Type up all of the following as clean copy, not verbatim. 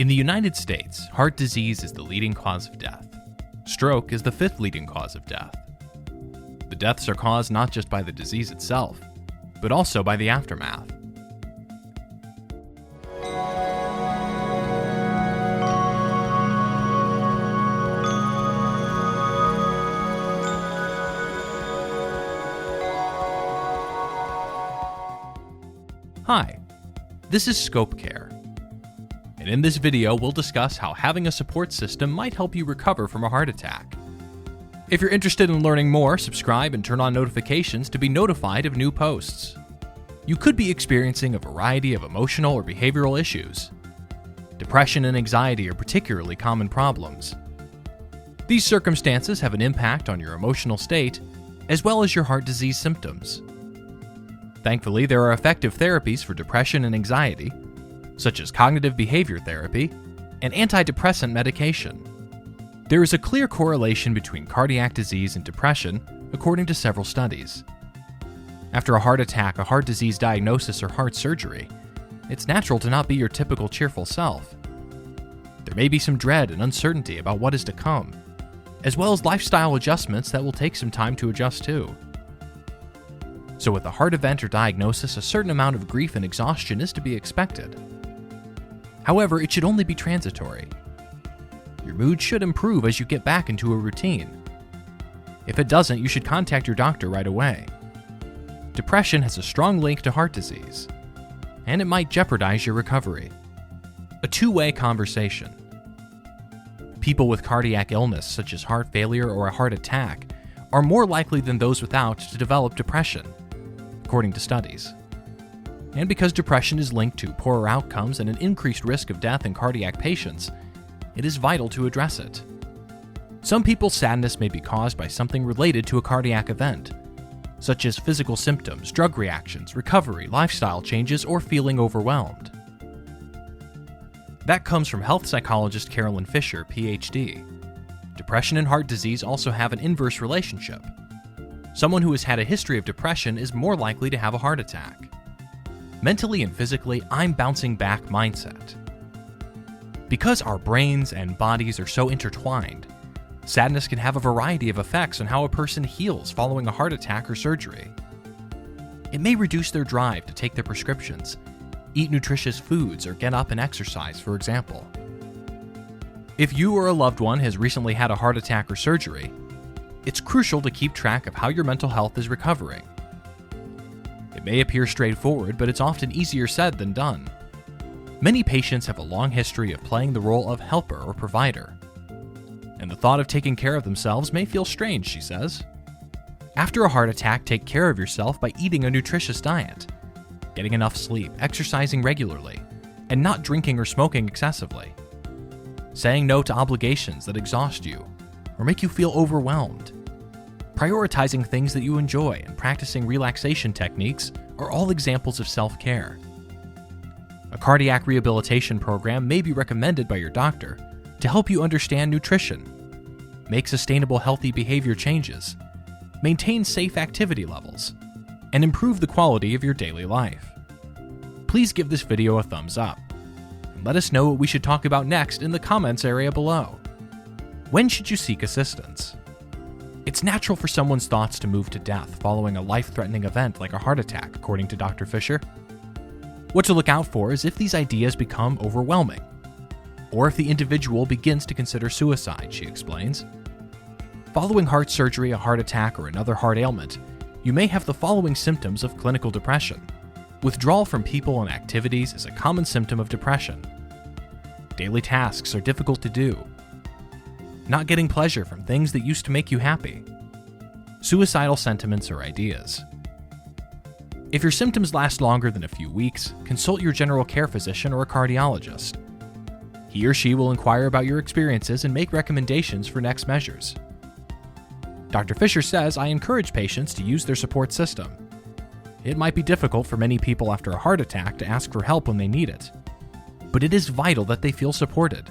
In the United States, heart disease is the leading cause of death. Stroke is the fifth leading cause of death. The deaths are caused not just by the disease itself, but also by the aftermath. Hi, this is Scope Care, and in this video we'll discuss how having a support system might help you recover from a heart attack. If you're interested in learning more, subscribe and turn on notifications to be notified of new posts. You could be experiencing a variety of emotional or behavioral issues. Depression and anxiety are particularly common problems. These circumstances have an impact on your emotional state, as well as your heart disease symptoms. Thankfully, there are effective therapies for depression and anxiety, such as cognitive behavior therapy and antidepressant medication. There is a clear correlation between cardiac disease and depression, according to several studies. After a heart attack, a heart disease diagnosis, or heart surgery, it's natural to not be your typical cheerful self. There may be some dread and uncertainty about what is to come, as well as lifestyle adjustments that will take some time to adjust to. So with a heart event or diagnosis, a certain amount of grief and exhaustion is to be expected. However, it should only be transitory. Your mood should improve as you get back into a routine. If it doesn't, you should contact your doctor right away. Depression has a strong link to heart disease, and it might jeopardize your recovery. A two-way conversation. People with cardiac illness, such as heart failure or a heart attack, are more likely than those without to develop depression, according to studies. And because depression is linked to poorer outcomes and an increased risk of death in cardiac patients, it is vital to address it. Some people's sadness may be caused by something related to a cardiac event, such as physical symptoms, drug reactions, recovery, lifestyle changes, or feeling overwhelmed. That comes from health psychologist Carolyn Fisher, PhD. Depression and heart disease also have an inverse relationship. Someone who has had a history of depression is more likely to have a heart attack. Mentally and physically, I'm bouncing back mindset. Because our brains and bodies are so intertwined, sadness can have a variety of effects on how a person heals following a heart attack or surgery. It may reduce their drive to take their prescriptions, eat nutritious foods, or get up and exercise, for example. If you or a loved one has recently had a heart attack or surgery, it's crucial to keep track of how your mental health is recovering. It may appear straightforward, but it's often easier said than done. Many patients have a long history of playing the role of helper or provider, and the thought of taking care of themselves may feel strange, she says. After a heart attack, take care of yourself by eating a nutritious diet, getting enough sleep, exercising regularly, and not drinking or smoking excessively. Saying no to obligations that exhaust you or make you feel overwhelmed. Prioritizing things that you enjoy and practicing relaxation techniques are all examples of self-care. A cardiac rehabilitation program may be recommended by your doctor to help you understand nutrition, make sustainable healthy behavior changes, maintain safe activity levels, and improve the quality of your daily life. Please give this video a thumbs up. Let us know what we should talk about next in the comments area below. When should you seek assistance? It's natural for someone's thoughts to move to death following a life-threatening event like a heart attack, according to Dr. Fisher. What to look out for is if these ideas become overwhelming, or if the individual begins to consider suicide, she explains. Following heart surgery, a heart attack, or another heart ailment, you may have the following symptoms of clinical depression. Withdrawal from people and activities is a common symptom of depression. Daily tasks are difficult to do. Not getting pleasure from things that used to make you happy. Suicidal sentiments or ideas. If your symptoms last longer than a few weeks, consult your general care physician or a cardiologist. He or she will inquire about your experiences and make recommendations for next measures. Dr. Fisher says, I encourage patients to use their support system. It might be difficult for many people after a heart attack to ask for help when they need it, but it is vital that they feel supported.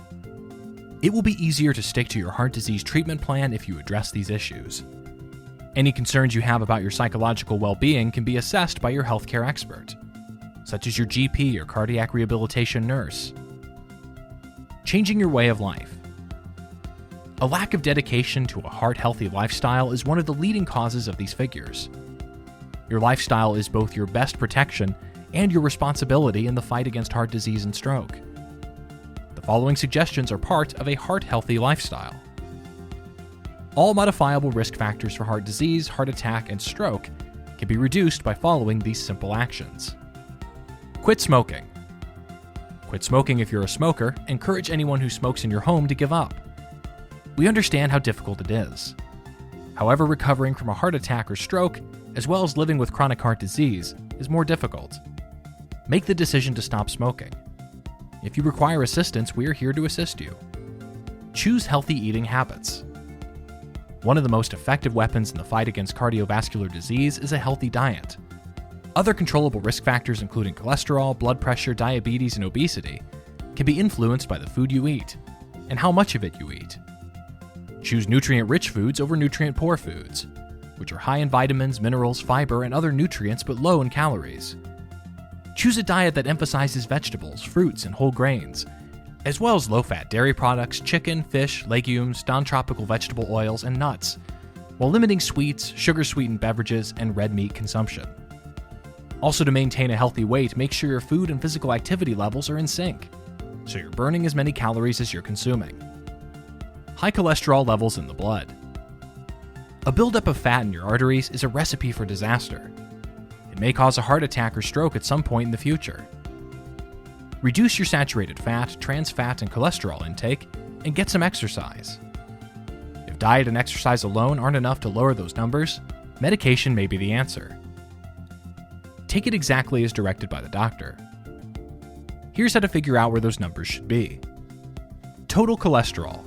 It will be easier to stick to your heart disease treatment plan if you address these issues. Any concerns you have about your psychological well-being can be assessed by your healthcare expert, such as your GP or cardiac rehabilitation nurse. Changing your way of life. A lack of dedication to a heart-healthy lifestyle is one of the leading causes of these figures. Your lifestyle is both your best protection and your responsibility in the fight against heart disease and stroke. The following suggestions are part of a heart-healthy lifestyle. All modifiable risk factors for heart disease, heart attack, and stroke can be reduced by following these simple actions. Quit smoking. Quit smoking if you're a smoker. Encourage anyone who smokes in your home to give up. We understand how difficult it is. However, recovering from a heart attack or stroke, as well as living with chronic heart disease, is more difficult. Make the decision to stop smoking. If you require assistance, we are here to assist you. Choose healthy eating habits. One of the most effective weapons in the fight against cardiovascular disease is a healthy diet. Other controllable risk factors, including cholesterol, blood pressure, diabetes, and obesity, can be influenced by the food you eat and how much of it you eat. Choose nutrient-rich foods over nutrient-poor foods, which are high in vitamins, minerals, fiber, and other nutrients but low in calories. Choose a diet that emphasizes vegetables, fruits, and whole grains, as well as low-fat dairy products, chicken, fish, legumes, non-tropical vegetable oils, and nuts, while limiting sweets, sugar-sweetened beverages, and red meat consumption. Also, to maintain a healthy weight, make sure your food and physical activity levels are in sync, so you're burning as many calories as you're consuming. High cholesterol levels in the blood. A buildup of fat in your arteries is a recipe for disaster. It may cause a heart attack or stroke at some point in the future. Reduce your saturated fat, trans fat, and cholesterol intake, and get some exercise. If diet and exercise alone aren't enough to lower those numbers, medication may be the answer. Take it exactly as directed by the doctor. Here's how to figure out where those numbers should be. Total cholesterol.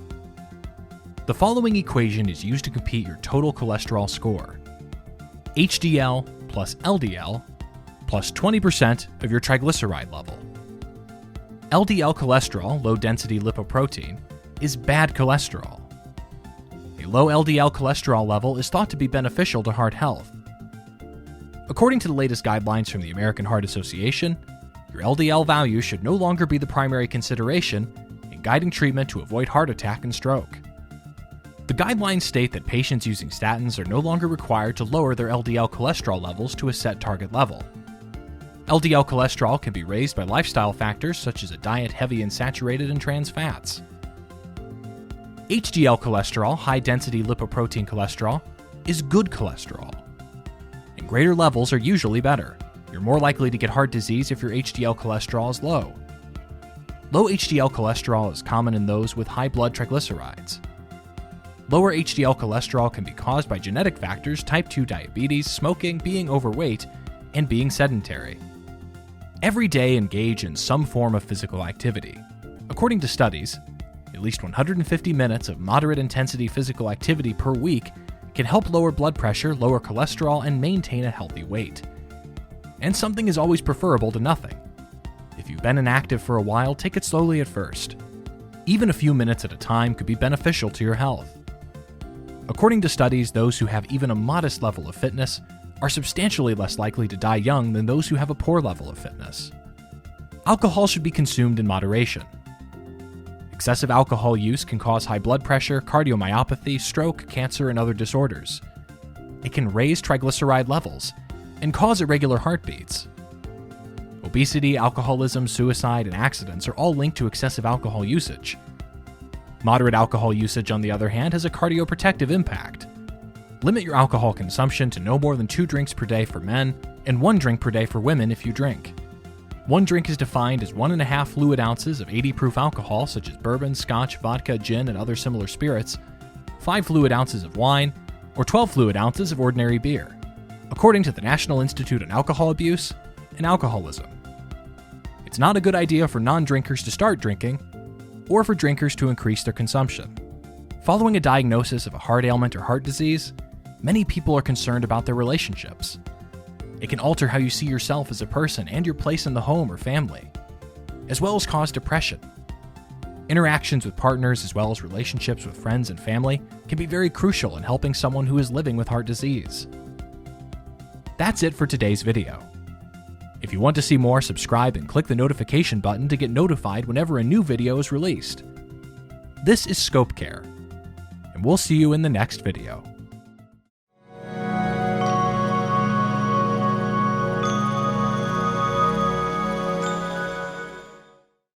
The following equation is used to compute your total cholesterol score. HDL plus LDL plus 20% of your triglyceride level. LDL cholesterol, low-density lipoprotein, is bad cholesterol. A low LDL cholesterol level is thought to be beneficial to heart health. According to the latest guidelines from the American Heart Association, your LDL value should no longer be the primary consideration in guiding treatment to avoid heart attack and stroke. The guidelines state that patients using statins are no longer required to lower their LDL cholesterol levels to a set target level. LDL cholesterol can be raised by lifestyle factors such as a diet heavy in saturated and trans fats. HDL cholesterol, high-density lipoprotein cholesterol, is good cholesterol. And greater levels are usually better. You're more likely to get heart disease if your HDL cholesterol is low. Low HDL cholesterol is common in those with high blood triglycerides. Lower HDL cholesterol can be caused by genetic factors, type 2 diabetes, smoking, being overweight, and being sedentary. Every day engage in some form of physical activity. According to studies, at least 150 minutes of moderate intensity physical activity per week can help lower blood pressure, lower cholesterol, and maintain a healthy weight. And something is always preferable to nothing. If you've been inactive for a while, take it slowly at first. Even a few minutes at a time could be beneficial to your health. According to studies, those who have even a modest level of fitness are substantially less likely to die young than those who have a poor level of fitness. Alcohol should be consumed in moderation. Excessive alcohol use can cause high blood pressure, cardiomyopathy, stroke, cancer, and other disorders. It can raise triglyceride levels and cause irregular heartbeats. Obesity, alcoholism, suicide, and accidents are all linked to excessive alcohol usage. Moderate alcohol usage, on the other hand, has a cardioprotective impact. Limit your alcohol consumption to no more than 2 drinks per day for men and 1 drink per day for women if you drink. 1 drink is defined as 1.5 fluid ounces of 80 proof alcohol such as bourbon, scotch, vodka, gin, and other similar spirits, 5 fluid ounces of wine, or 12 fluid ounces of ordinary beer, according to the National Institute on Alcohol Abuse and Alcoholism. It's not a good idea for non-drinkers to start drinking, or for drinkers to increase their consumption. Following a diagnosis of a heart ailment or heart disease, many people are concerned about their relationships. It can alter how you see yourself as a person and your place in the home or family, as well as cause depression. Interactions with partners as well as relationships with friends and family can be very crucial in helping someone who is living with heart disease. That's it for today's video. If you want to see more, subscribe and click the notification button to get notified whenever a new video is released. This is Scope Care, and we'll see you in the next video.